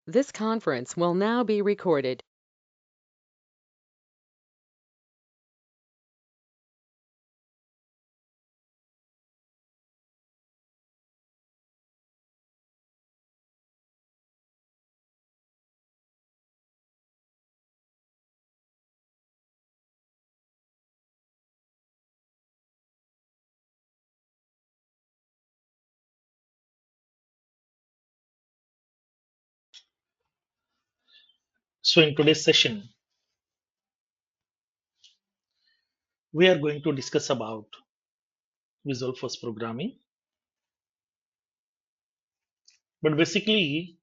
This conference will now be recorded. So in today's session, we are going to discuss about Visualforce programming. But basically,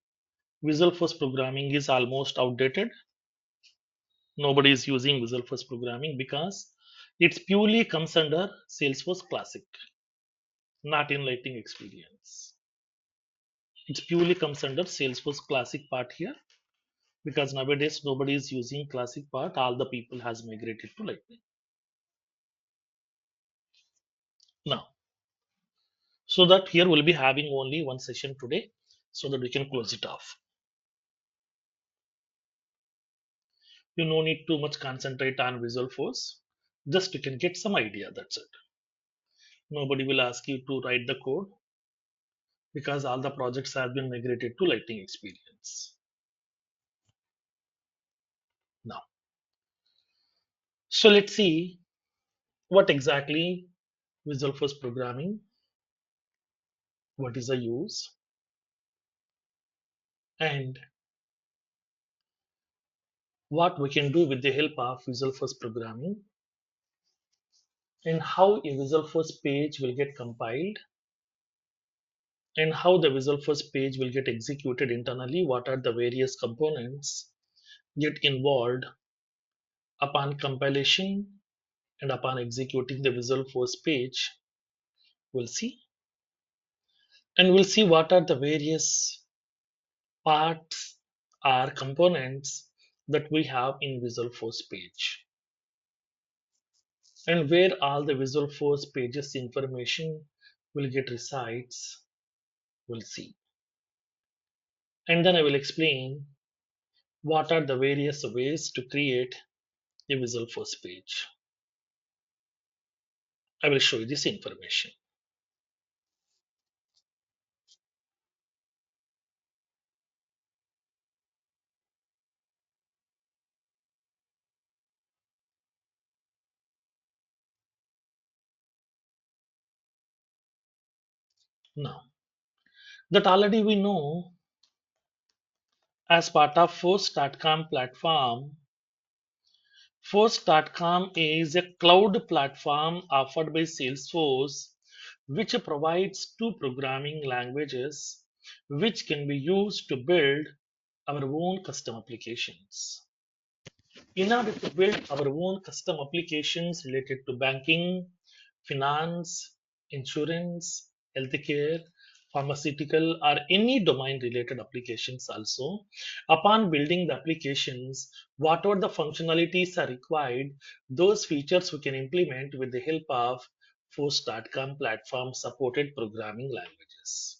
Visualforce programming is almost outdated. Nobody is using Visualforce programming because it purely comes under Salesforce Classic, not in Lighting Experience. It purely comes under Salesforce Classic part here because nowadays nobody is using Classic part. All the people has migrated to Lightning. Now, so that here we'll be having only one session today so that we can close it off. You no need too much concentrate on Visualforce. Just you can get some idea. That's it. Nobody will ask you to write the code because all the projects have been migrated to Lighting Experience. Now, so let's see what exactly Visualforce programming, what is the use, and what we can do with the help of Visualforce programming, and how a Visualforce page will get compiled, and how the Visualforce page will get executed internally. What are the various components get involved upon compilation and upon executing the Visualforce page. We'll see, and we'll see what are the various parts or components that we have in Visualforce page, and where all the Visualforce pages information will get resides. We'll see, and then I will explain what are the various ways to create a Visualforce page. I will show you this information. Now that already we know, as part of Force.com platform, Force.com is a cloud platform offered by Salesforce, which provides two programming languages which can be used to build our own custom applications. In order to build our own custom applications related to banking, finance, insurance, healthcare, pharmaceutical, or any domain related applications, also, upon building the applications, whatever the functionalities are required, those features we can implement with the help of Force.com platform supported programming languages.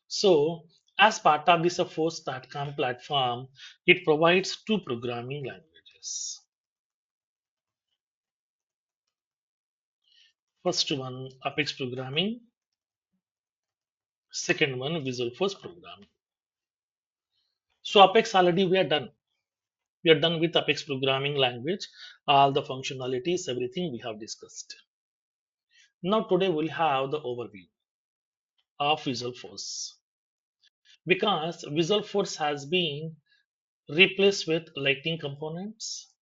So, as part of this Force.com platform, it provides two programming languages. First one, Apex programming. Second one, Visualforce programming. So Apex already we are done. We are done with Apex programming language. All the functionalities, everything we have discussed. Now today we'll have the overview of Visualforce because Visualforce has been replaced with Lightning components,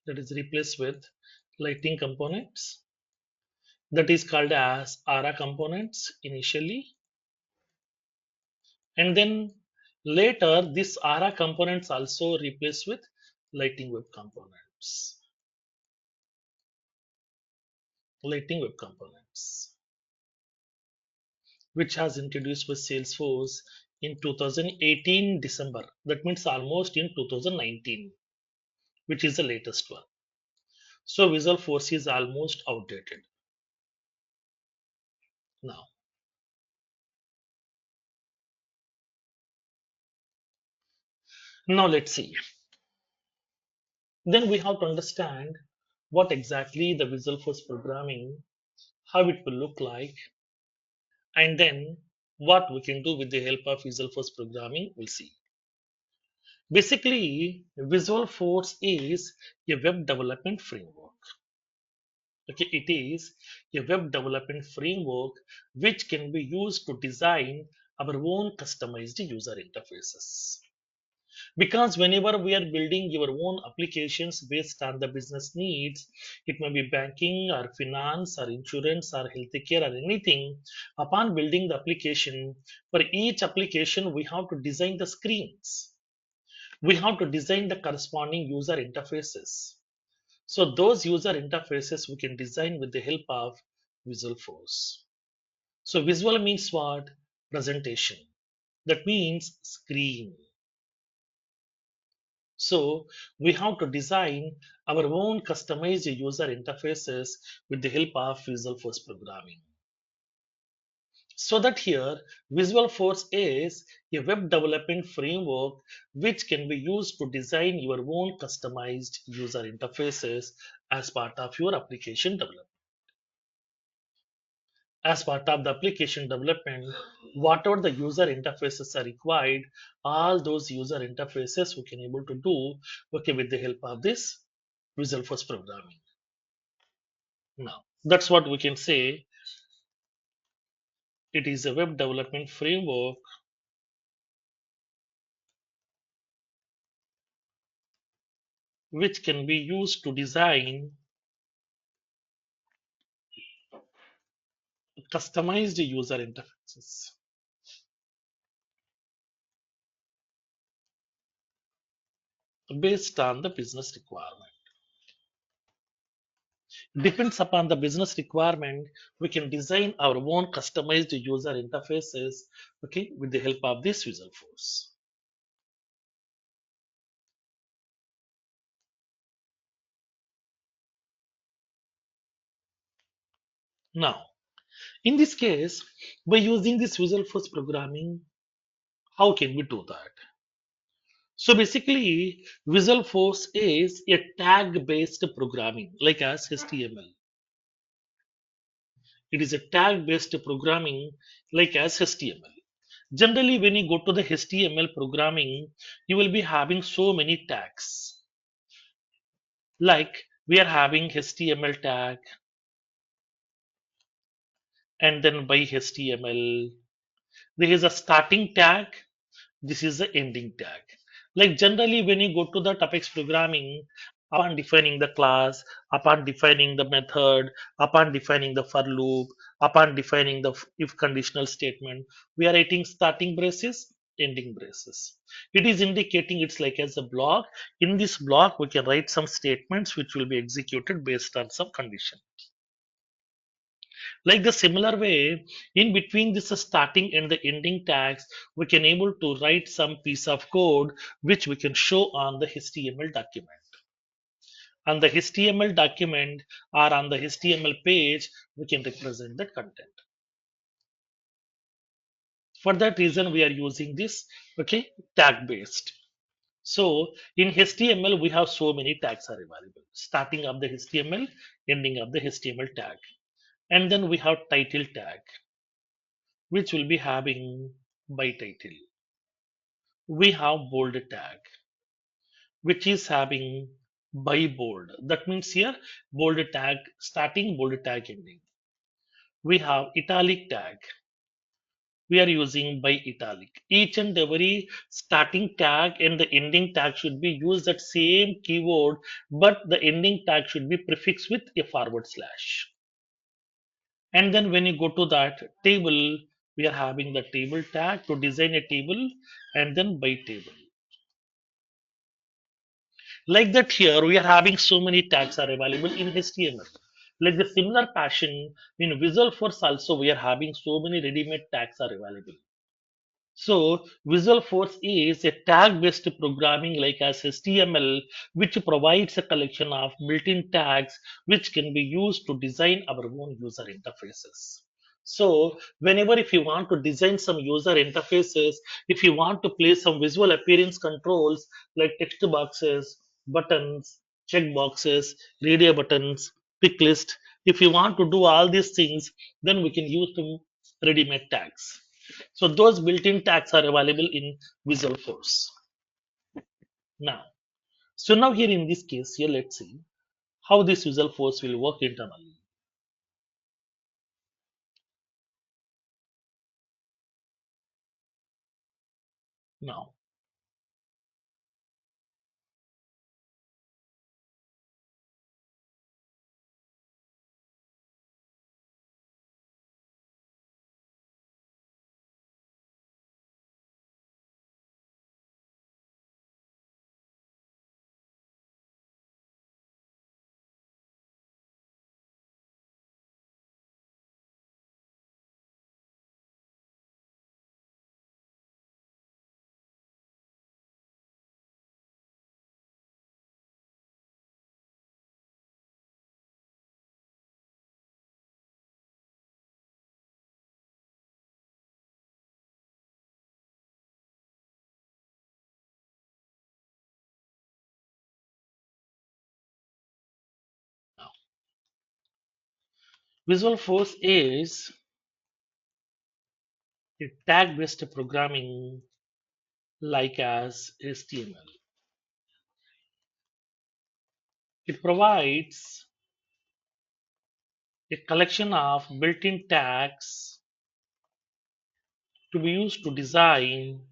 that is replaced with Lightning components, that is called as ARA components initially, and then later this ARA components also replaced with Lightning Web components. Lightning Web components, which has introduced by Salesforce in 2018 December. That means almost in 2019, which is the latest one. So Visualforce is almost outdated now. Now let's see. Then we have to understand what exactly the Visualforce programming, how it will look like, and then what we can do with the help of Visualforce programming, we'll see. Basically, Visualforce is a web development framework. Okay, it is a web development framework which can be used to design our own customized user interfaces. Because whenever we are building your own applications based on the business needs, it may be banking or finance or insurance or healthcare or anything, upon building the application, for each application, we have to design the screens. We have to design the corresponding user interfaces. So those user interfaces we can design with the help of Visualforce. So visual means what? Presentation. That means screen. So we have to design our own customized user interfaces with the help of Visualforce programming. So that here Visualforce is a web development framework which can be used to design your own customized user interfaces as part of your application development. As part of the application development, whatever the user interfaces are required, all those user interfaces we can able to do okay with the help of this Visual Force programming. Now that's what we can say. It is a web development framework which can be used to design customized user interfaces based on the business requirement. Depends upon the business requirement, we can design our own customized user interfaces okay with the help of this Visual Force. Now, in this case, by using this Visual Force programming, how can we do that? So basically, Visual Force is a tag-based programming, like as HTML. It is a tag-based programming, like as HTML. Generally, when you go to the HTML programming, you will be having so many tags. Like we are having HTML tag, and then by HTML, there is a starting tag. This is the ending tag. Like generally, when you go to the topics programming, upon defining the class, upon defining the method, upon defining the for loop, upon defining the if conditional statement, we are writing starting braces, ending braces. It is indicating it's like as a block. In this block, we can write some statements which will be executed based on some condition. Like the similar way, in between this starting and the ending tags, we can able to write some piece of code which we can show on the HTML document. On the HTML document or on the HTML page, we can represent the content. For that reason, we are using this okay tag based. So in HTML, we have so many tags are available. Starting of the HTML, ending of the HTML tag. And then we have title tag, which will be having by title. We have bold tag, which is having by bold. That means here bold tag starting, bold tag ending. We have italic tag. We are using by italic. Each and every starting tag and the ending tag should be used that same keyword, but the ending tag should be prefixed with a forward slash. And then when you go to that table, we are having the table tag to design a table and then by table. Like that here, we are having so many tags are available in HTML. Like the similar passion in Visual Force also, we are having so many ready-made tags are available. So Visual Force is a tag-based programming like as HTML, which provides a collection of built-in tags which can be used to design our own user interfaces. So whenever if you want to design some user interfaces, if you want to place some visual appearance controls like text boxes, buttons, check boxes, radio buttons, pick list, if you want to do all these things, then we can use some ready-made tags. So those built-in tags are available in Visualforce. Now, so now here in this case, here let's see how this Visualforce will work internally. Now, now, Visualforce is a tag-based programming like as HTML. It provides a collection of built-in tags to be used to design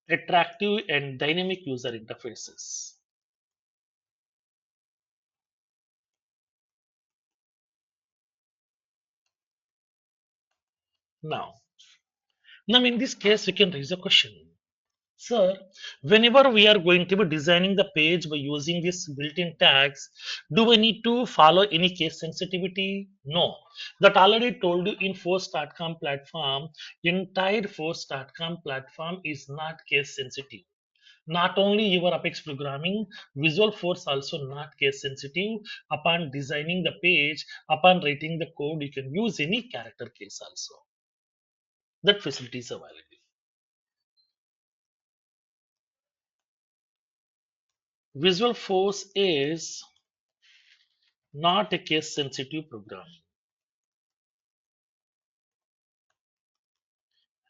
attractive and dynamic user interfaces. Now, now in this case, we can raise a question. Sir, whenever we are going to be designing the page by using these built-in tags, do we need to follow any case sensitivity? No. That already told you in force.com platform, entire force.com platform is not case sensitive. Not only your Apex programming, Visual Force also not case sensitive. Upon designing the page, upon writing the code, you can use any character case also. That facility is available. Visual Force is not a case sensitive program.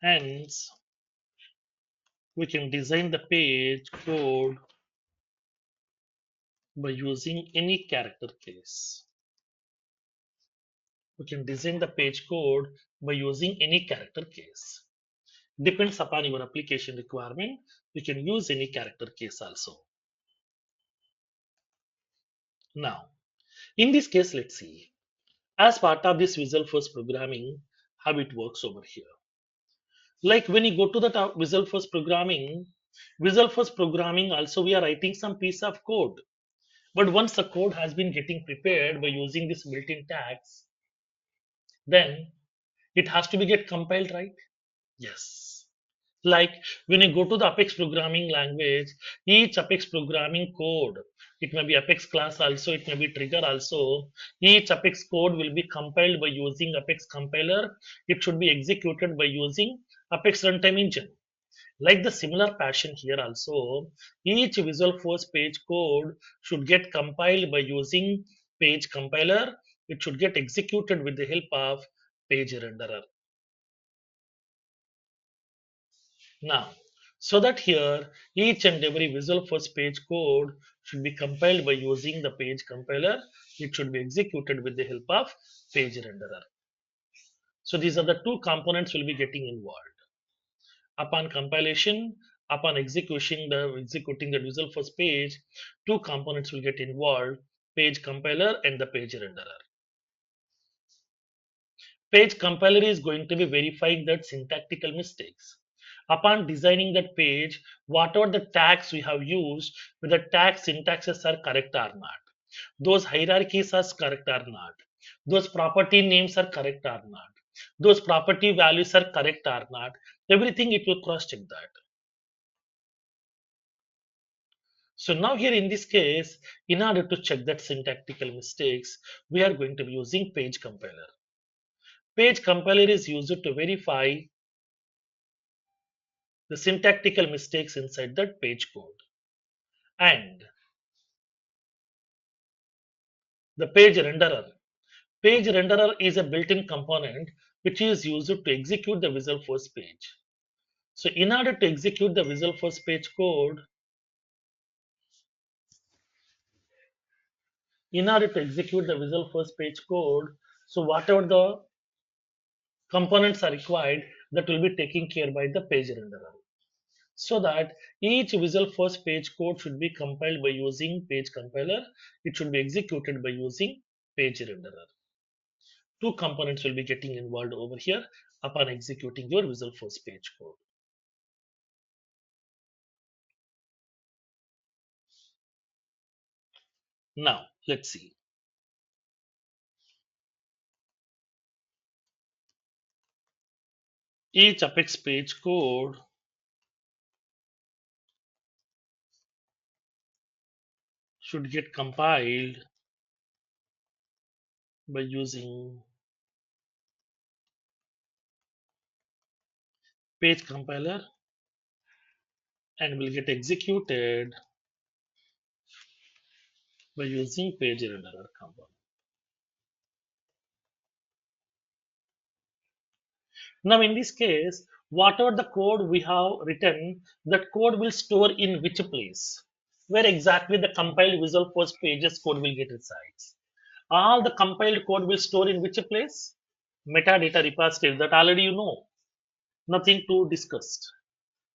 Hence, we can design the page code by using any character case. We can design the page code by using any character case. Depends upon your application requirement. You can use any character case also. Now, in this case, let's see. As part of this Visual Force programming, how it works over here. Like when you go to the Visual Force programming also we are writing some piece of code. But once the code has been getting prepared by using this built-in tags, then it has to be get compiled, right? Yes. Like when you go to the Apex programming language, each Apex programming code, it may be Apex class also, it may be trigger also. Each Apex code will be compiled by using Apex compiler. It should be executed by using Apex runtime engine. Like the similar passion here also, each Visual Force page code should get compiled by using page compiler. It should get executed with the help of page renderer. Now, so that here each and every Visual Force page code should be compiled by using the page compiler. It should be executed with the help of page renderer. So these are the two components will be getting involved. Upon compilation, upon executing the Visual Force page, two components will get involved: page compiler and the page renderer. Page compiler is going to be verifying that syntactical mistakes. Upon designing that page, whatever the tags we have used, whether tag syntaxes are correct or not, those hierarchies are correct or not, those property names are correct or not, those property values are correct or not, everything it will cross check that. So now here in this case, in order to check that syntactical mistakes, we are going to be using page compiler. Page compiler is used to verify the syntactical mistakes inside that page code. And the page renderer. Page renderer is a built-in component which is used to execute the Visualforce page. So in order to execute the Visualforce page code, so whatever the components are required, that will be taken care by the page renderer. So that each Visualforce page code should be compiled by using page compiler. It should be executed by using page renderer. Two components will be getting involved over here upon executing your Visualforce page code. Now, let's see. Each Apex page code should get compiled by using page compiler and will get executed by using page renderer component. Now, in this case, whatever the code we have written, that code will store in which place, where exactly the compiled Visualforce pages code will get resides. All the compiled code will store in which place? Metadata repository that already you know. Nothing to discuss.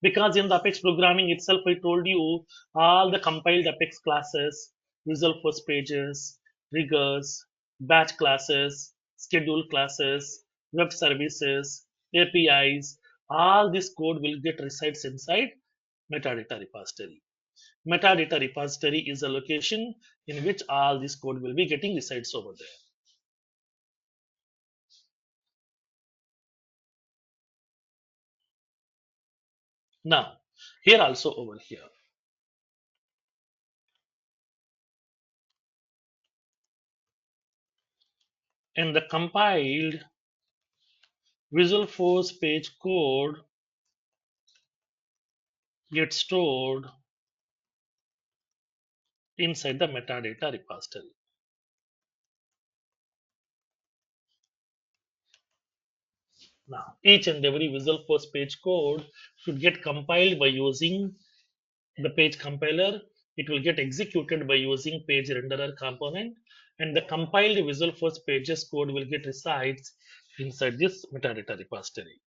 Because in the Apex programming itself, I told you all the compiled Apex classes, Visualforce pages, triggers, batch classes, schedule classes, web services, APIs, all this code will get resides inside metadata repository. Metadata repository is a location in which all this code will be getting resides over there. Now, here also over here, in the compiled Visualforce page code gets stored inside the metadata repository. Now, each and every Visualforce page code should get compiled by using the page compiler. It will get executed by using page renderer component, and the compiled Visualforce pages code will get resides inside this metadata repository.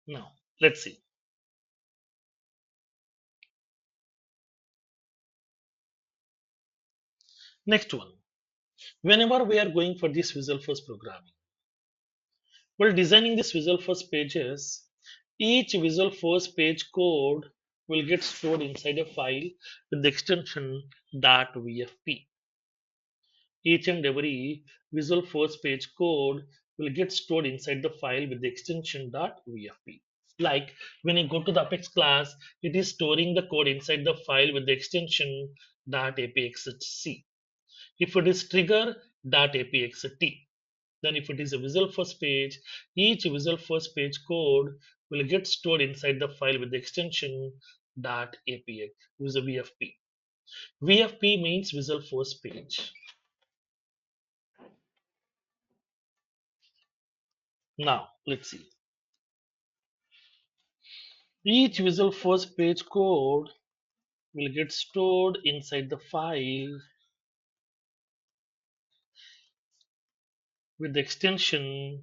Now, let's see. Next one. Whenever we are going for this Visualforce programming, While designing this Visualforce pages, each Visualforce page code will get stored inside a file with the extension .vfp. Each and every Visualforce page code will get stored inside the file with the extension .vfp. Like when you go to the Apex class, it is storing the code inside the file with the extension .apxc. If it is trigger .apxt, then if it is a Visualforce page, each Visualforce page code will get stored inside the file with the extension .apx, with a VFP. VFP means Visualforce page. Now let's see. Each Visualforce page code will get stored inside the file with the extension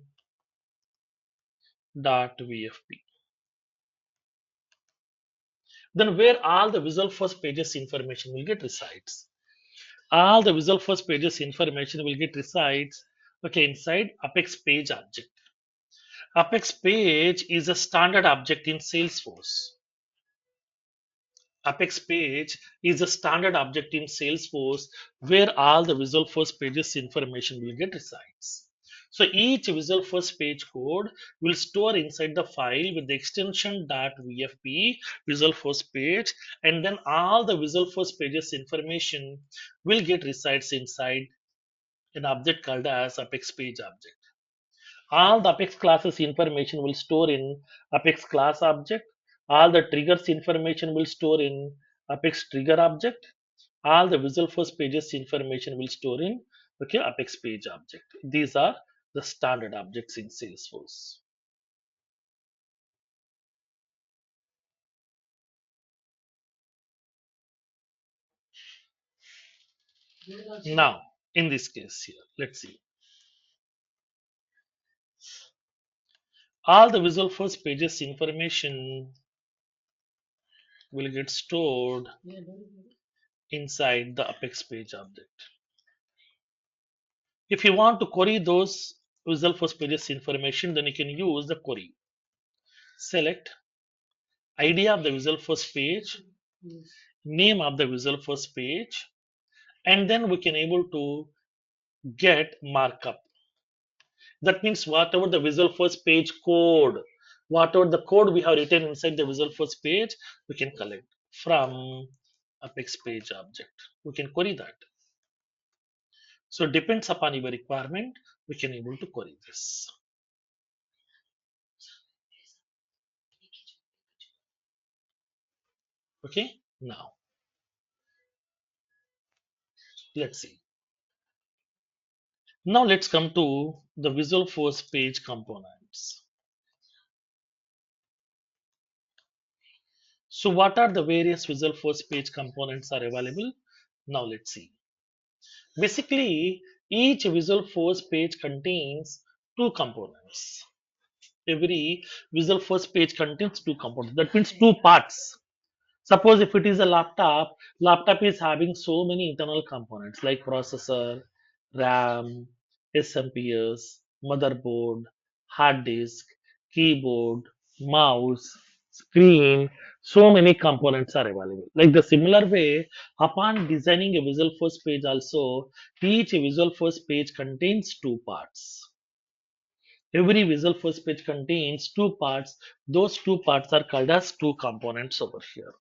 .vfp. Then where all the Visualforce pages information will get resides. All the Visualforce pages information will get resides, okay, inside Apex page object. Apex page is a standard object in Salesforce. Apex page is a standard object in Salesforce where all the Visualforce pages information will get resides. So each Visualforce page code will store inside the file with the extension .vfp Visualforce page, and then all the Visualforce pages information will get resides inside an object called as Apex page object. All the Apex classes information will store in Apex class object. All the triggers information will store in Apex trigger object. All the Visualforce pages information will store in Apex page object. These are the standard objects in Salesforce. Now, in this case here, let's see. All the Visualforce pages information will get stored inside the Apex page object. If you want to query those Visualforce pages information, then you can use the query. Select ID of the Visualforce page, name of the Visualforce page, and then we can able to get markup. That means whatever the Visualforce page code, whatever the code we have written inside the Visualforce page, we can collect from Apex page object. We can query that. So depends upon your requirement, we can able to query this. Okay, now let's see. Now let's come to the Visualforce page components. So what are the various Visualforce page components are available? Now let's see. Basically, each Visualforce page contains two components. Every Visualforce page contains two components. That means two parts. Suppose if it is a laptop is having so many internal components like processor, RAM, SMPS, motherboard, hard disk, keyboard, mouse, screen. So many components are available. Like the similar way, upon designing a Visualforce page also, each Visualforce page contains two parts. Every Visualforce page contains two parts. Those two parts are called as two components over here.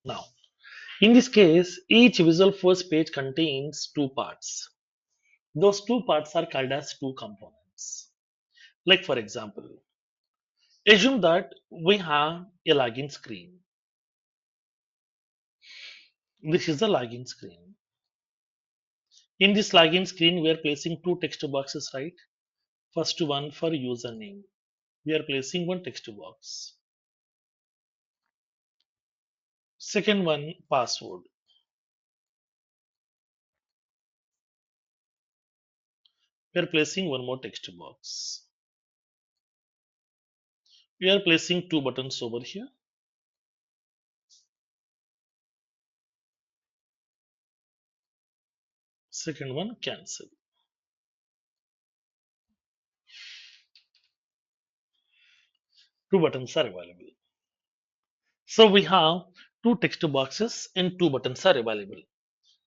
Now, in this case, each Visualforce page contains two parts. Those two parts are called as two components. Like for example, assume that we have a login screen. This is the login screen. In this login screen, we are placing two text boxes, right? First one for username. We are placing one text box. Second one, password. We are placing one more text box. We are placing two buttons over here. Second one, cancel. Two buttons are available. So we have two text boxes and two buttons are available.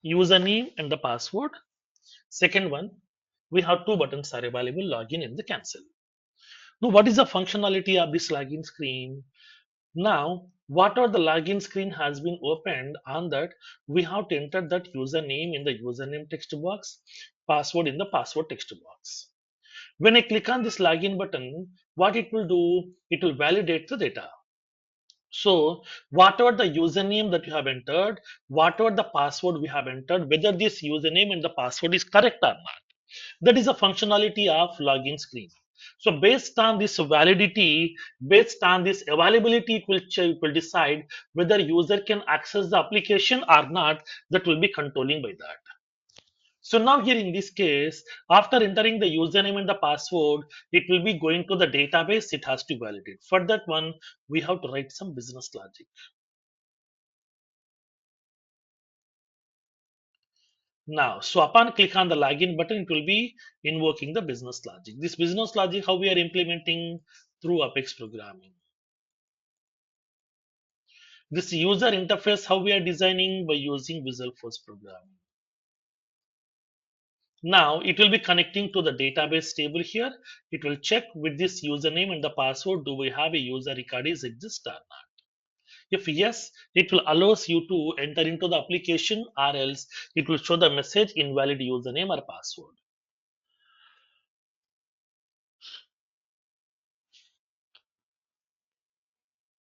Username and the password. Second one, we have two buttons are available, login and the cancel. Now, what is the functionality of this login screen? Now, whatever the login screen has been opened, on that we have to enter that username in the username text box, password in the password text box. When I click on this login button, what it will do, it will validate the data. So, whatever the username that you have entered, whatever the password we have entered, whether this username and the password is correct or not, that is a functionality of login screen. So based on this validity, based on this availability, it will decide whether user can access the application or not. That will be controlling by that. So now here in this case, after entering the username and the password, it will be going to the database. It has to validate. For that one, we have to write some business logic. Now, so upon click on the login button, it will be invoking the business logic. This business logic, how we are implementing through Apex programming. This user interface, how we are designing by using Visualforce programming. Now it will be connecting to the database table here. It will check with this username and the password. Do we have a user record is exist or not? If yes, it will allows you to enter into the application, or else it will show the message invalid username or password.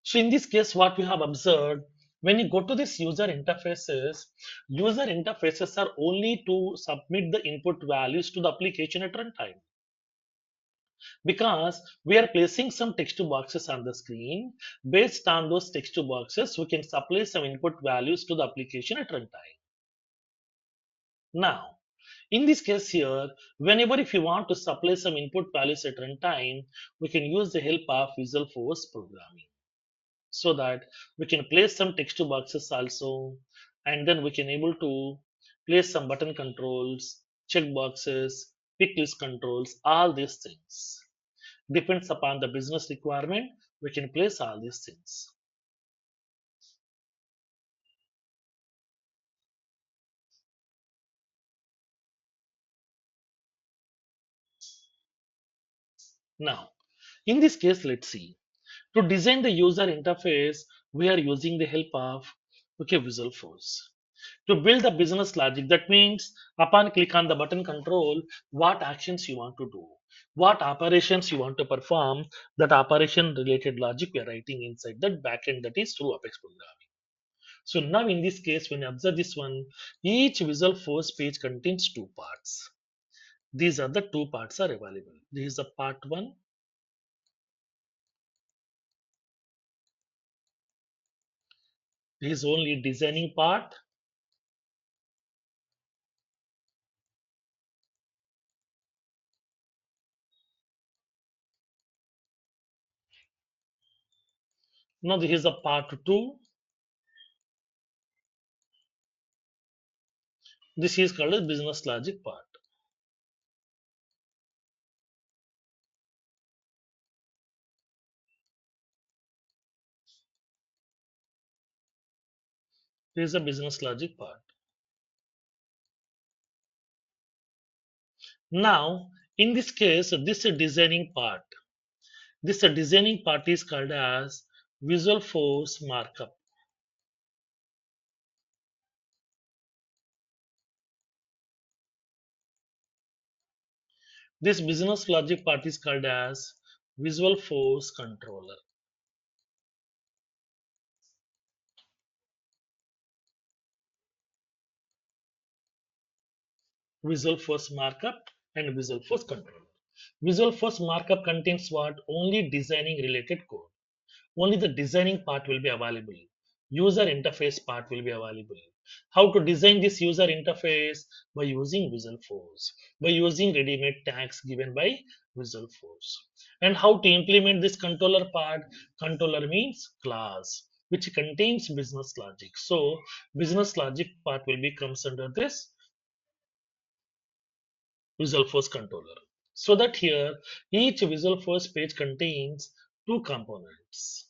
So in this case, what we have observed, when you go to this user interfaces are only to submit the input values to the application at runtime. Because we are placing some text boxes on the screen, based on those text boxes, we can supply some input values to the application at runtime. Now, in this case here, whenever if you want to supply some input values at runtime, we can use the help of Visualforce programming, so that we can place some text boxes also, and then we can able to place some button controls, check boxes, pick list controls, all these things. Depends upon the business requirement, we can place all these things. Now, in this case, let's see. To design the user interface, we are using the help of Visualforce. To build the business logic, that means upon click on the button control, what actions you want to do, what operations you want to perform, that operation related logic we are writing inside that backend, that is through Apex programming. So now in this case, when you observe this one, each Visualforce page contains two parts. These are the two parts are available. This is the part one. This is only designing part. Now this is the part two. This is called as business logic part. This is the business logic part. Now, in this case, this designing part. This designing part is called as Visual Force markup. This business logic part is called as Visual Force Controller. Visual Force Markup and Visual Force Controller. Visual Force Markup contains what? Only designing related code. Only the designing part will be available. User interface part will be available. How to design this user interface? By using Visualforce, by using ready-made tags given by Visualforce. And how to implement this controller part? Controller means class, which contains business logic. So business logic part will be comes under this Visualforce controller. So that here each Visualforce page contains two components.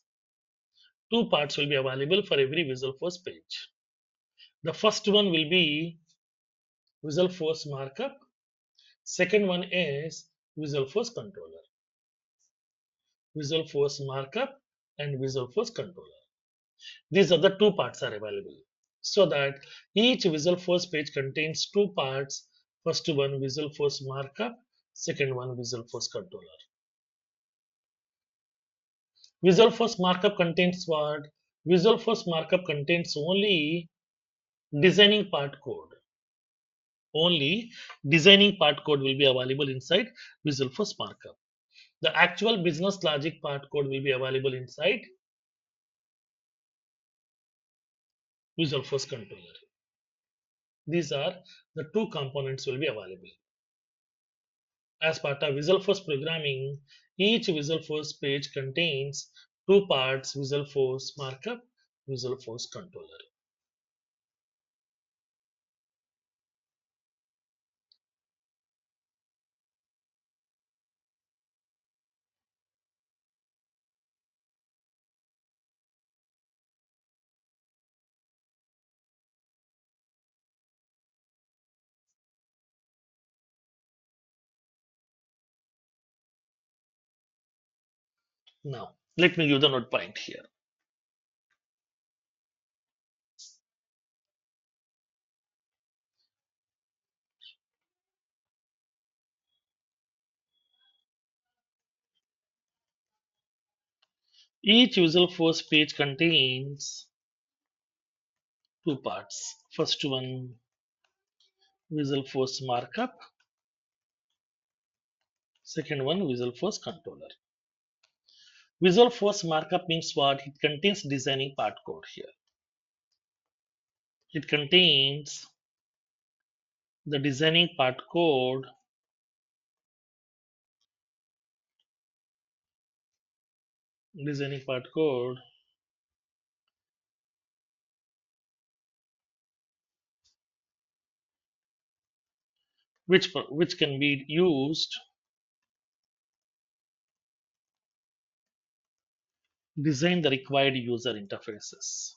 Two parts will be available for every Visualforce page. The first one will be Visualforce markup. Second one is Visualforce controller. Visualforce markup and Visualforce controller. These are the two parts are available. So that each Visualforce page contains two parts. First one Visualforce markup, second one Visualforce controller. Visualforce markup contains what? Visualforce markup contains only designing part code. Only designing part code will be available inside Visualforce markup. The actual business logic part code will be available inside Visualforce controller. These are the two components will be available. As part of Visualforce programming, each Visualforce page contains two parts: Visualforce markup, Visualforce controller. Now, let me give the note point here. Each Visualforce page contains two parts. First one, Visualforce markup. Second one, Visualforce controller. Visualforce markup means what? It contains designing part code here. It contains the designing part code, which can be used design the required user interfaces.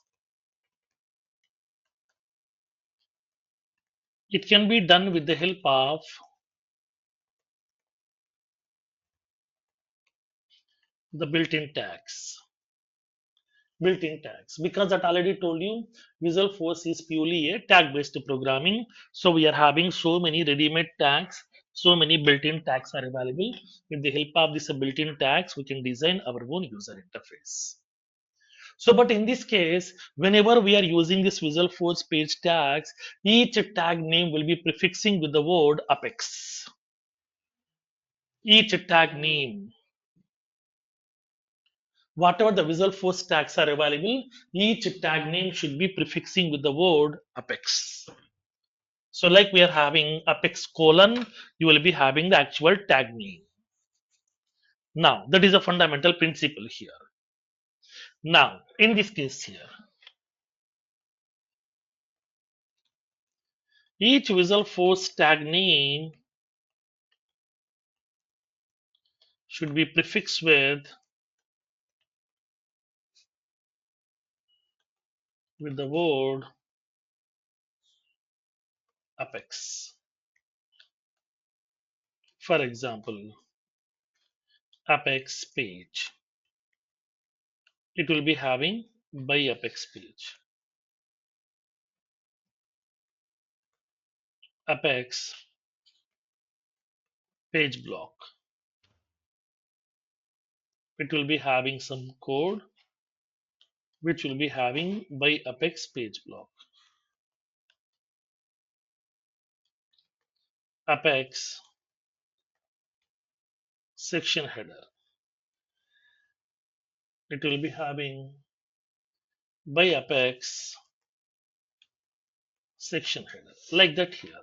It can be done with the help of the built-in tags. Built-in tags, because that already told you Visualforce is purely a tag-based programming. So we are having so many ready-made tags, so many built-in tags are available. With the help of this built-in tags, we can design our own user interface. So, but in this case, whenever we are using this Visualforce page tags, each tag name will be prefixing with the word apex. Each tag name, whatever the Visualforce tags are available, each tag name should be prefixing with the word apex. So, like we are having apex colon, you will be having the actual tag name. Now, that is a fundamental principle here. Now, in this case here, each Visualforce tag name should be prefixed with the word apex. For example, apex page. It will be having by apex page. Apex page block. It will be having some code which will be having by Apex page block. Apex section header. It will be having by Apex section header like that here.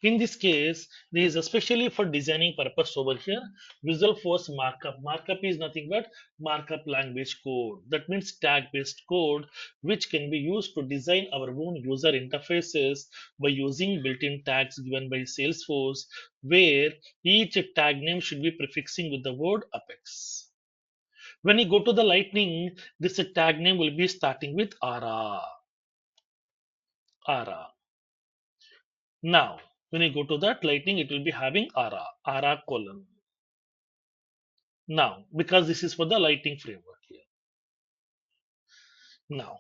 In this case, this is especially for designing purpose over here. Visualforce markup. Markup is nothing but markup language code. That means tag-based code, which can be used to design our own user interfaces by using built-in tags given by Salesforce, where each tag name should be prefixing with the word Apex. When you go to the Lightning, this tag name will be starting with ARA. ARA. Now, when you go to that Lightning, it will be having ARA. ARA colon. Now, because this is for the Lightning framework here. Now,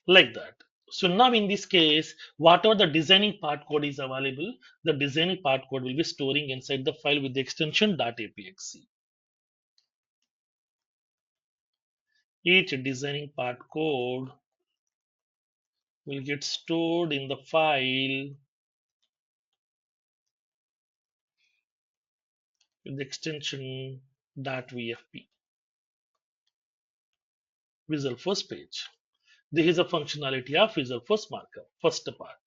like that. So now in this case, whatever the designing part code is available, the designing part code will be storing inside the file with the extension .apexc. Each designing part code will get stored in the file with the extension .vfp. Visualforce page. This is a functionality of Visualforce markup. First part.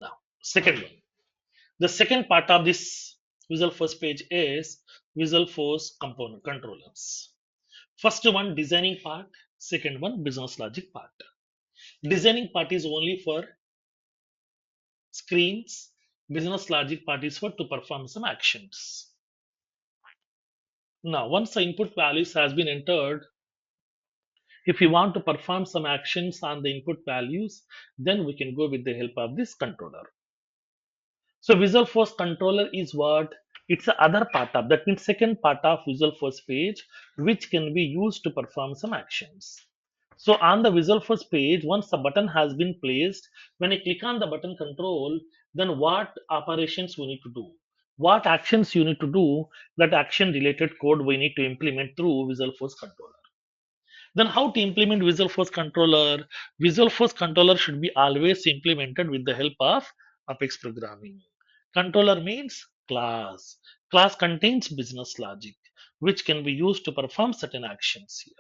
Now, second one. The second part of this Visualforce page is Visualforce component controllers. First one, designing part. Second one, business logic part. Designing part is only for screens. Business logic part is for to perform some actions. Now, once the input values has been entered, if you want to perform some actions on the input values, then we can go with the help of this controller. So Visualforce controller is what? It's the other part of that means second part of Visualforce page which can be used to perform some actions. So on the Visualforce page, once the button has been placed, when I click on the button control, then what operations we need to do? what actions you need to do, that action related code we need to implement through Visualforce controller. Then how to implement Visualforce controller? Visualforce controller should be always implemented with the help of Apex programming. Controller means class. Class contains business logic, which can be used to perform certain actions here.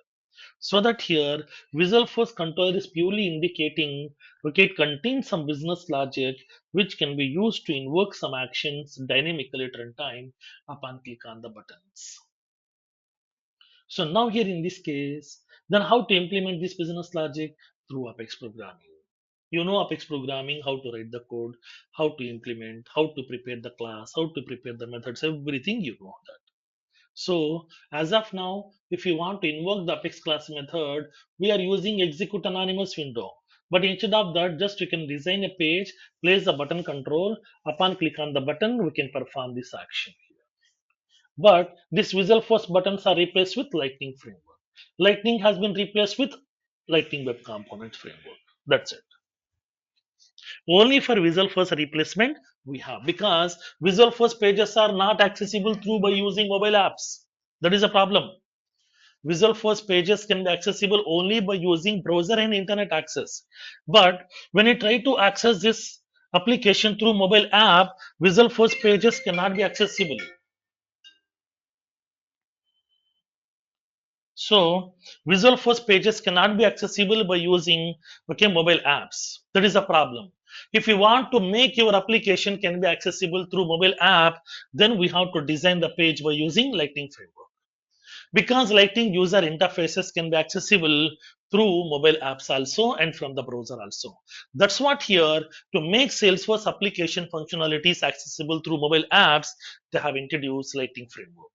So that here Visualforce controller is purely indicating, okay, it contains some business logic which can be used to invoke some actions dynamically at runtime upon click on the buttons. So now here in this case, then how to implement this business logic? Through Apex programming. You know Apex programming, how to write the code, how to implement, how to prepare the class, how to prepare the methods, everything you know that. So as of now, if you want to invoke the Apex class method, we are using execute anonymous window. But instead of that, just we can design a page, place the button control. Upon click on the button, we can perform this action. But these Visualforce buttons are replaced with Lightning framework. Lightning has been replaced with Lightning Web Components framework. That's it. Only for Visualforce replacement we have, because Visualforce pages are not accessible through by using mobile apps. That is a problem. Visualforce pages can be accessible only by using browser and internet access. But when you try to access this application through mobile app, Visualforce pages cannot be accessible. So Visualforce pages cannot be accessible by using, okay, mobile apps. That is a problem. If you want to make your application can be accessible through mobile app, then we have to design the page by using Lightning framework. Because Lightning user interfaces can be accessible through mobile apps also and from the browser also. That's what here, to make Salesforce application functionalities accessible through mobile apps, they have introduced Lightning framework.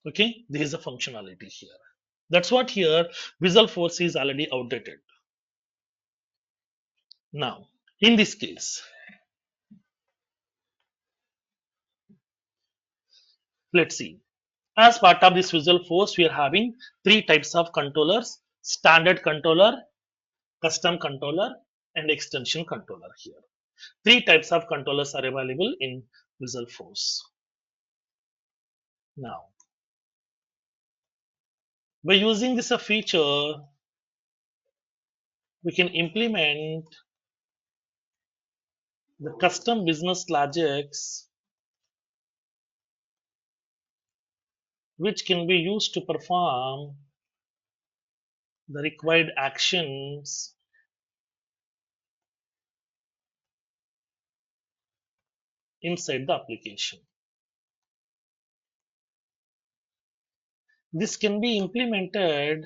Okay, this is a functionality here. That's what here Visualforce is already outdated. Now, in this case, let's see. As part of this Visualforce, we are having three types of controllers: standard controller, custom controller, and extension controller here. Three types of controllers are available in Visualforce. Now, by using this a feature, we can implement the custom business logics which can be used to perform the required actions inside the application. This can be implemented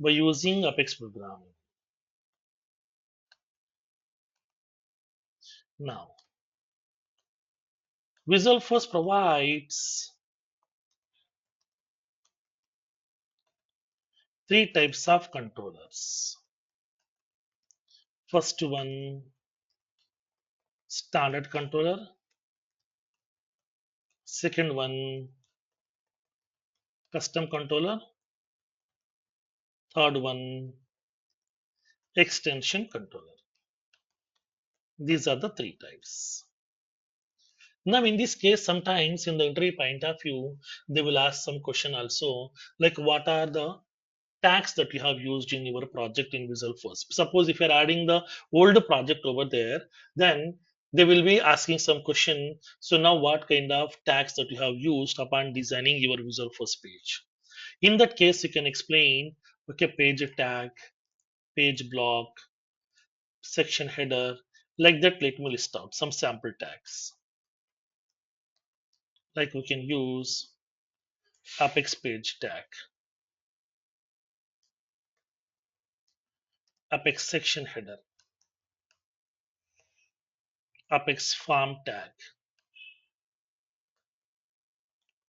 by using Apex programming. Now, Visualforce provides three types of controllers. First one, standard controller. Second one, custom controller. Third one, extension controller. These are the three types. Now, in this case, sometimes in the interview point of view, they will ask some question also, like what are the tags that you have used in your project in Visualforce. Suppose if you're adding the old project over there, then they will be asking some question. So now what kind of tags that you have used upon designing your Visualforce page? In that case, you can explain, okay, page tag, page block, section header, like that. Let me list out some sample tags. Like we can use Apex page tag, Apex section header, Apex farm tag,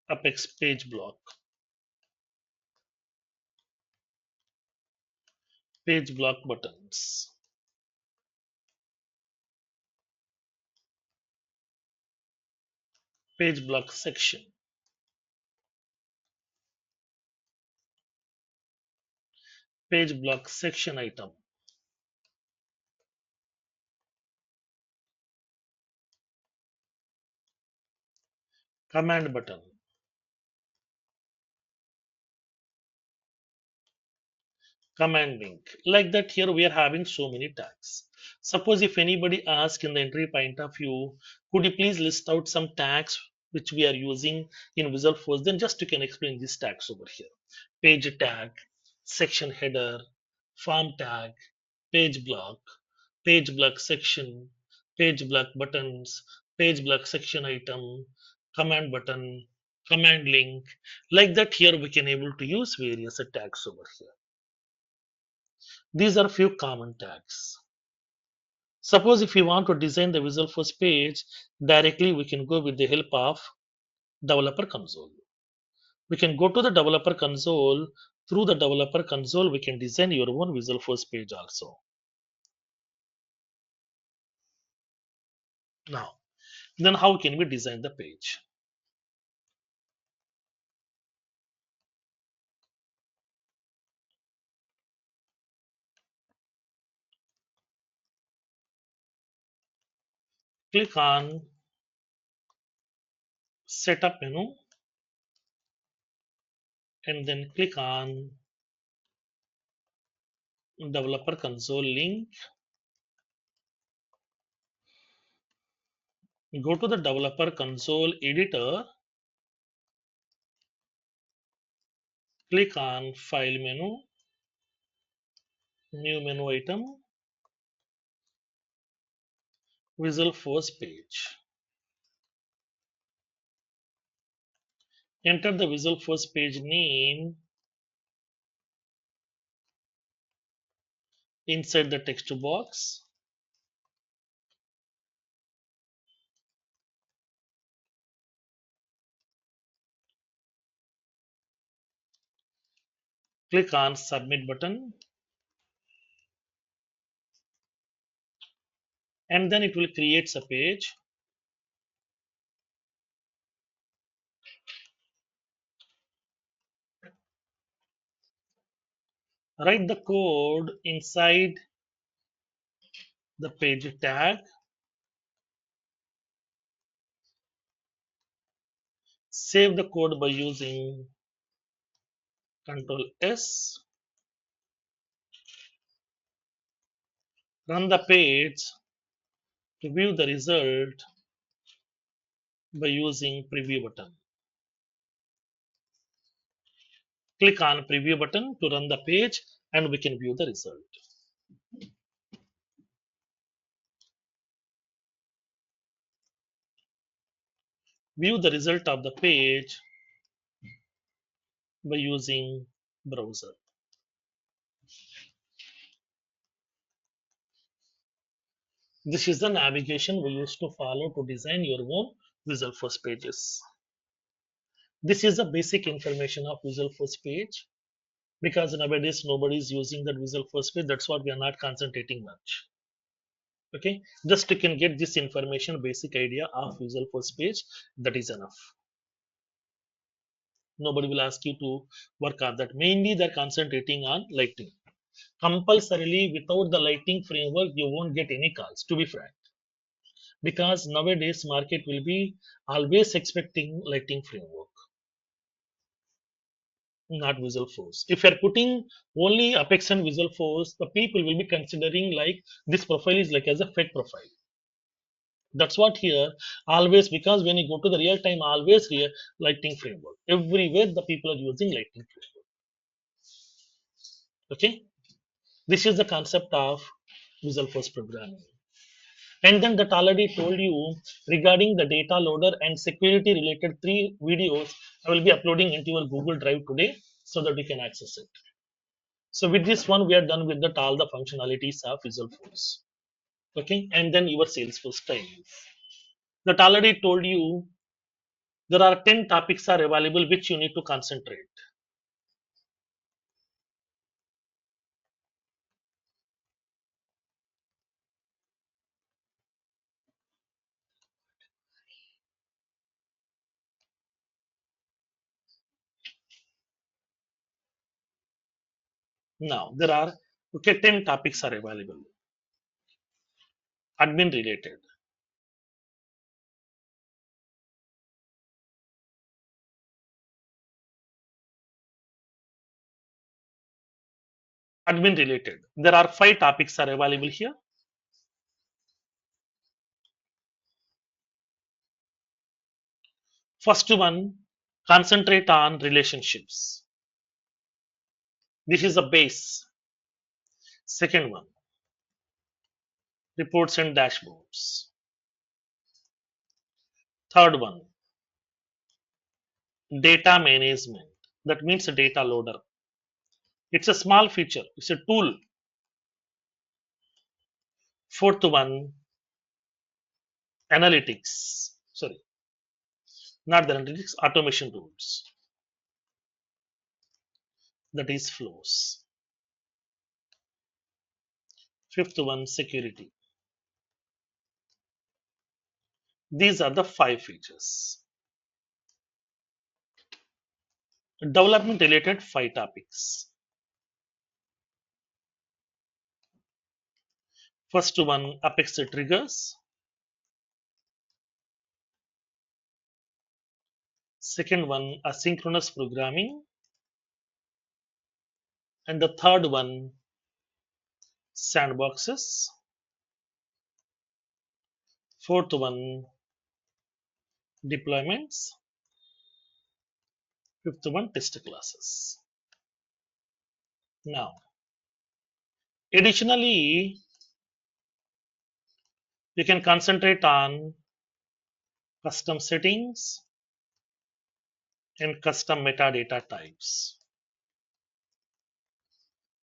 Apex page block, page block buttons, page block section, page block section item, command button, command link. Like that, here we are having so many tags. Suppose if anybody asks in the entry point of view, could you please list out some tags which we are using in Visual Force? Then just you can explain these tags over here. Page tag, section header, form tag, page block, page block section, page block buttons, page block section item, command button, command link. Like that, here we can able to use various tags over here. These are few common tags. Suppose if we want to design the Visual Force page, directly we can go with the help of developer console. We can go to the developer console. Through the developer console, we can design your own Visual Force page also. Now, then how can we design the page? Click on setup menu and then click on developer console link. Go to the developer console editor, click on file menu, new menu item, Visual Force page. Enter the Visual Force page name inside the text box. Click on submit button and then it will create a page. Write the code inside the page tag. Save the code by using Ctrl S. Run the page to view the result by using preview button. Click on preview button to run the page and we can view the result. View the result of the page by using browser. This is the navigation we used to follow to design your own Visual Force pages. This is the basic information of Visual Force page because nowadays nobody is using that Visual Force page. That's what we are not concentrating much. Okay, just you can get this information, basic idea of Visual Force page. That is enough. Nobody will ask you to work on that. Mainly, they're concentrating on lighting. Compulsorily, without the lighting framework, you won't get any calls. To be frank, because nowadays market will be always expecting lighting framework, not Visual Force. If you're putting only Apex and Visual Force, the people will be considering like this profile is like as a fake profile. That's what here always, because when you go to the real time, always real lighting framework. Everywhere the people are using lighting framework. Okay, this is the concept of Visual Force programming. And then that already told you regarding the data loader and security related 3 videos I will be uploading into your Google Drive today so that you can access it. So with this one, we are done with all the functionalities of Visual Force. Okay, and then your Salesforce training. That already told you there are 10 topics are available which you need to concentrate. Now there are, okay, 10 topics are available. Admin related, admin related. There are 5 topics are available here. First one, concentrate on relationships. This is a base. Second one, reports and dashboards. Third one, data management. That means a data loader. It's a small feature. It's a tool. Fourth one, analytics. Sorry, not the analytics, automation tools. That is flows. Fifth one, security. These are the 5 features. Development related 5 topics. First one, Apex triggers. Second one, asynchronous programming. And the third one, sandboxes. Fourth one, deployments. Fifth one, test classes. Now, additionally, you can concentrate on custom settings and custom metadata types.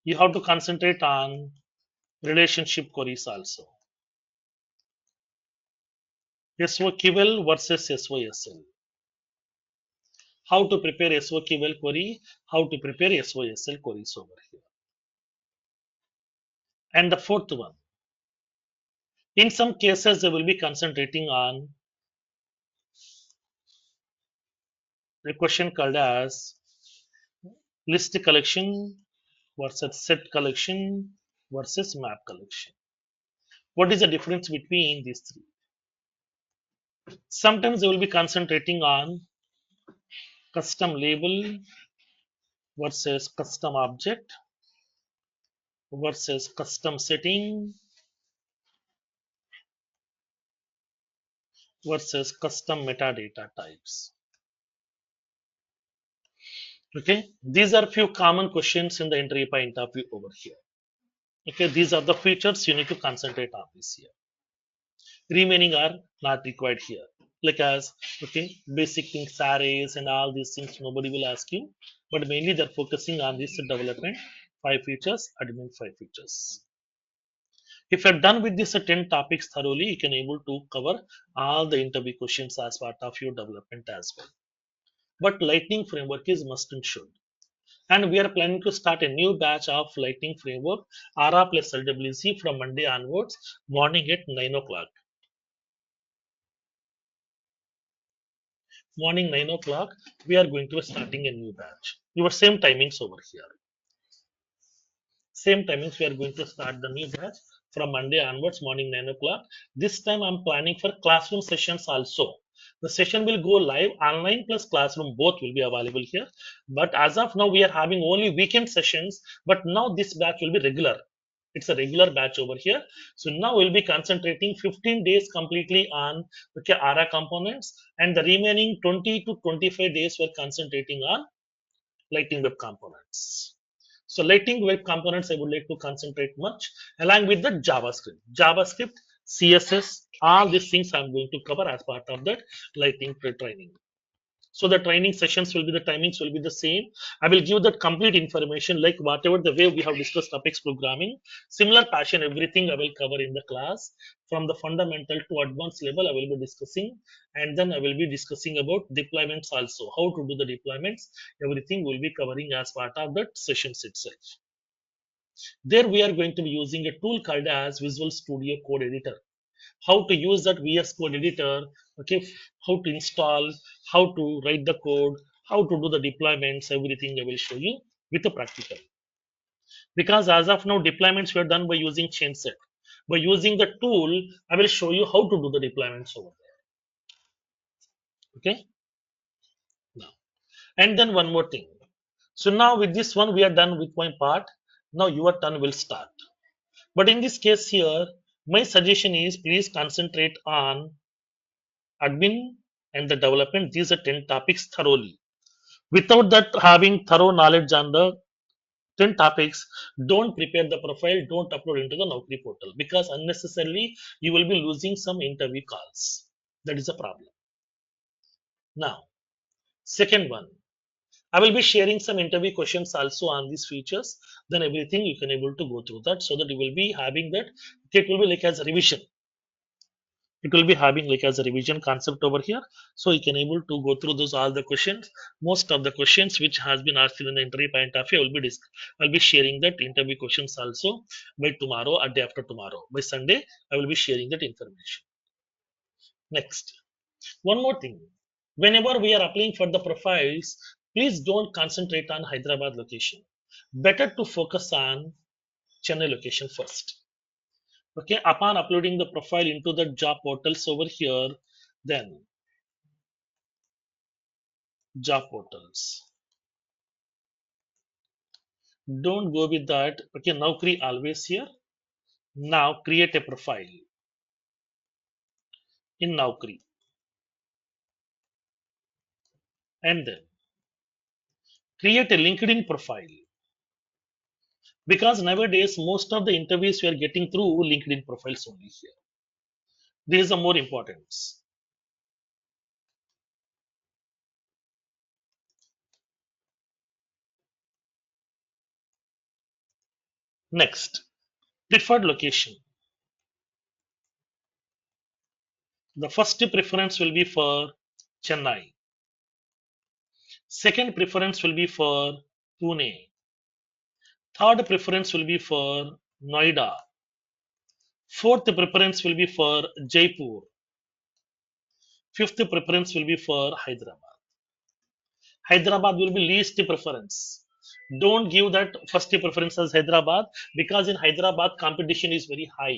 You have to concentrate on relationship queries also. SOQL versus SOSL. How to prepare SOQL query, how to prepare SOSL queries over here. And the fourth one, in some cases, they will be concentrating on a question called as list collection versus set collection versus map collection. What is the difference between these three? Sometimes they will be concentrating on custom label versus custom object versus custom setting versus custom metadata types. Okay, these are few common questions in the interview point of view over here. Okay, these are the features you need to concentrate on this here. Remaining are not required here. Like as okay, basic things, arrays, and all these things nobody will ask you, but mainly they're focusing on this development 5 features, admin 5 features. If you're done with this 10 topics thoroughly, you can able to cover all the interview questions as part of your development as well. But Lightning framework is must and should. And we are planning to start a new batch of Lightning framework, RA plus LWC from Monday onwards, morning at 9 o'clock. Morning 9 o'clock, we are going to be starting a new batch. Your same timings over here. Same timings, we are going to start the new batch from Monday onwards, morning 9 o'clock. This time I'm planning for classroom sessions also. The session will go live, online plus classroom, both will be available here. But as of now, we are having only weekend sessions. But now this batch will be regular. It's a regular batch over here. So now we'll be concentrating 15 days completely on okay, ARA components, and the remaining 20 to 25 days we're concentrating on Lightning Web Components. So Lightning Web Components, I would like to concentrate much along with the JavaScript. JavaScript, CSS, all these things I'm going to cover as part of that Lightning training. So the training sessions will be the timings will be the same. I will give that complete information like whatever the way we have discussed Apex programming, similar passion, everything I will cover in the class from the fundamental to advanced level I will be discussing, and then I will be discussing about deployments also, how to do the deployments, everything will be covering as part of that sessions itself. There we are going to be using a tool called as Visual Studio Code Editor. How to use that VS Code editor, okay, how to install, how to write the code, how to do the deployments, everything I will show you with the practical. Because as of now, deployments were done by using chain set. By using the tool, I will show you how to do the deployments over there. Okay. Now, and then one more thing. So now with this one, we are done with my part. Now your turn will start. But in this case here, my suggestion is please concentrate on admin and the development. These are 10 topics thoroughly. Without that having thorough knowledge on the 10 topics, don't prepare the profile, don't upload into the Naukri portal because unnecessarily you will be losing some interview calls. That is a problem. Now, second one, I will be sharing some interview questions also on these features. Then everything you can able to go through that so that you will be having that. It will be like as a revision. It will be having like as a revision concept over here. So you can able to go through those all the questions. Most of the questions which has been asked in the interview point of view, I'll be sharing that interview questions also by tomorrow or day after tomorrow. By Sunday, I will be sharing that information. Next, one more thing. Whenever we are applying for the profiles, please don't concentrate on Hyderabad location. Better to focus on Chennai location first. Okay, upon uploading the profile into the job portals over here, then job portals. Don't go with that. Okay, now create always here. Now create a profile in Naukri and then create a LinkedIn profile because nowadays most of the interviews we are getting through LinkedIn profiles only here. This is the more importance. Next, preferred location. The first preference will be for Chennai. Second preference will be for Pune. Third preference will be for Noida. Fourth preference will be for Jaipur. Fifth preference will be for Hyderabad. Hyderabad will be least preference. Don't give that first preference as Hyderabad because in Hyderabad competition is very high.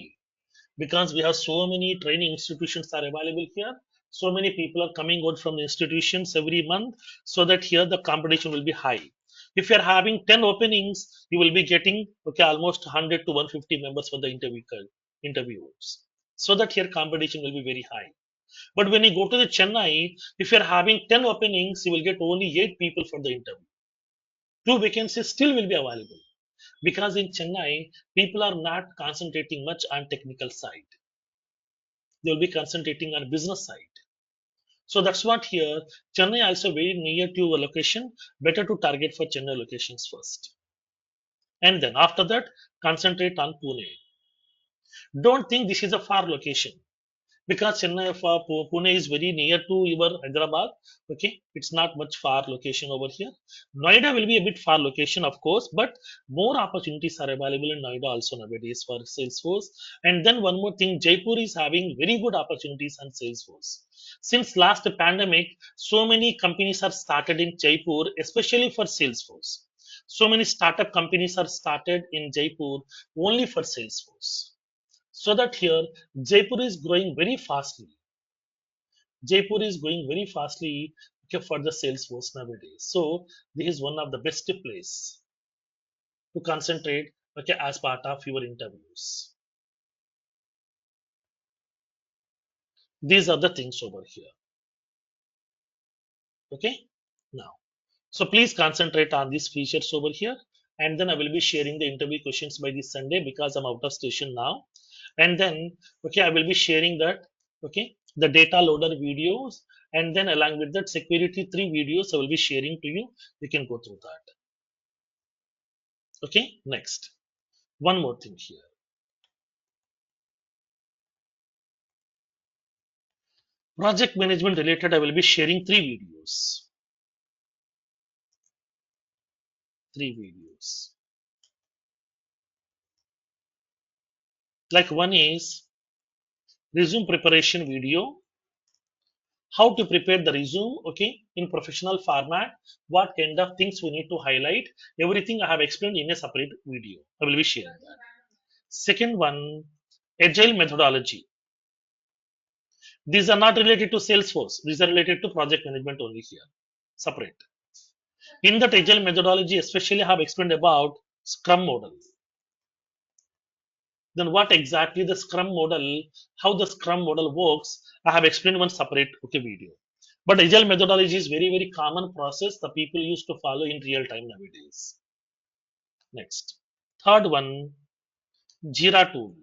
Because we have so many training institutions are available here. So many people are coming out from the institutions every month, so that here the competition will be high. If you are having 10 openings, you will be getting okay almost 100 to 150 members for the interviewers. So that here competition will be very high. But when you go to the Chennai, if you are having 10 openings, you will get only 8 people for the interview. Two vacancies still will be available because in Chennai, people are not concentrating much on technical side. They will be concentrating on business side. So that's what here Chennai also very near to your location. Better to target for Chennai locations first, and then after that concentrate on Pune. Don't think this is a far location because Chennai for Pune is very near to your Hyderabad. Okay, it's not much far location over here. Noida will be a bit far location, of course, but more opportunities are available in Noida also nowadays for Salesforce. And then one more thing, Jaipur is having very good opportunities on Salesforce. Since last pandemic, so many companies are started in Jaipur, especially for Salesforce. So many startup companies are started in Jaipur only for Salesforce. So that here Jaipur is growing very fastly. Jaipur is going very fastly okay, for the Salesforce nowadays. So this is one of the best place to concentrate okay, as part of your interviews. These are the things over here. Okay. Now, so please concentrate on these features over here. And then I will be sharing the interview questions by this Sunday because I'm out of station now. And then, okay, I will be sharing that, okay, the data loader videos. And then along with that security 3 videos, I will be sharing to you. You can go through that. Okay, next. One more thing here. Project management related, I will be sharing 3 videos. 3 videos. Like one is resume preparation video, how to prepare the resume okay in professional format, what kind of things we need to highlight, everything I have explained in a separate video. I will be sharing that. Second one, agile methodology. These are not related to Salesforce, these are related to project management only here, separate. In that agile methodology especially I have explained about Scrum model. Then what exactly the Scrum model, how the Scrum model works, I have explained one separate video. But agile methodology is very common process the people used to follow in real time nowadays. Next. Third one, Jira tool.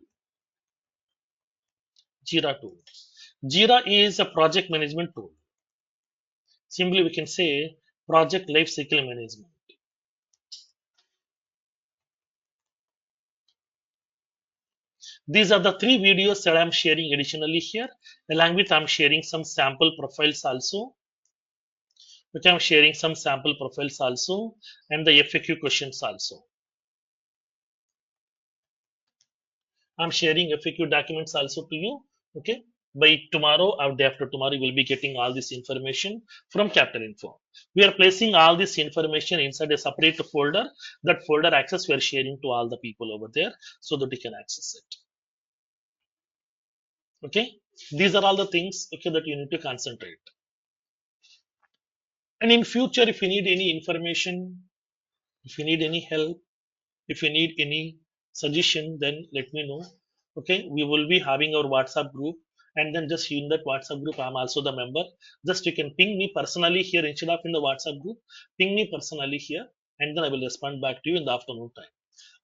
Jira tool. Jira is a project management tool. Simply we can say project lifecycle management. These are the three videos that I'm sharing additionally here. Along with I'm sharing some sample profiles also. Which I'm sharing some sample profiles also and the FAQ questions also. I'm sharing FAQ documents also to you. Okay. By tomorrow or day after tomorrow, you will be getting all this information from Capital Info. We are placing all this information inside a separate folder. That folder access we are sharing to all the people over there so that they can access it. Okay. These are all the things okay that you need to concentrate. And in future, if you need any information, if you need any help, if you need any suggestion, then let me know. Okay, we will be having our WhatsApp group, and then just in that WhatsApp group, I'm also the member. Just you can ping me personally here instead of in the WhatsApp group. Ping me personally here, and then I will respond back to you in the afternoon time.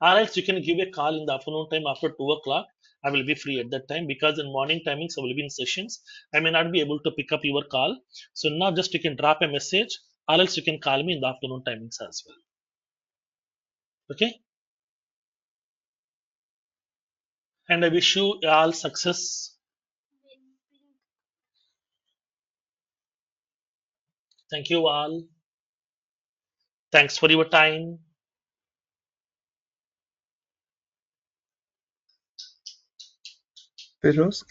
Or else you can give a call in the afternoon time after 2 o'clock. I will be free at that time because in morning timings I will be in sessions. I may not be able to pick up your call. So now just you can drop a message, or else you can call me in the afternoon timings as well. Okay. And I wish you all success. Thank you all. Thanks for your time. Feroz?